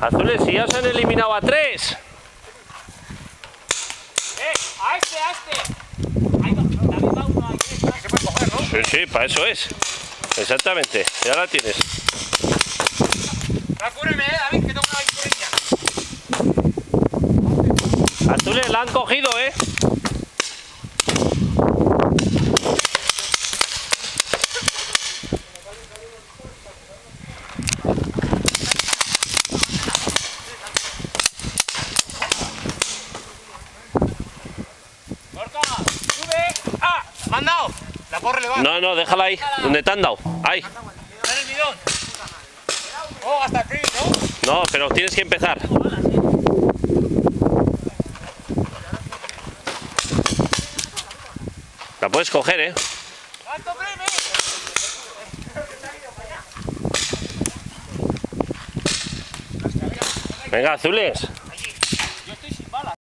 Azules, si ya os han eliminado a 3. ¡A este! Ahí va, David va uno ahí. Se puede coger, ¿no? Sí, sí, para eso es. Exactamente, ya la tienes. Apúreme, David, que tengo una victoria. Azules, la han cogido, ¿eh? ¿Me han dado? La puedo relevar. No, déjala ahí, donde te han dado. Ahí. Está en el bidón. Oh, hasta aquí, ¿no? No, pero tienes que empezar. La puedes coger, ¿eh? ¡Alto premio! Venga, Azules.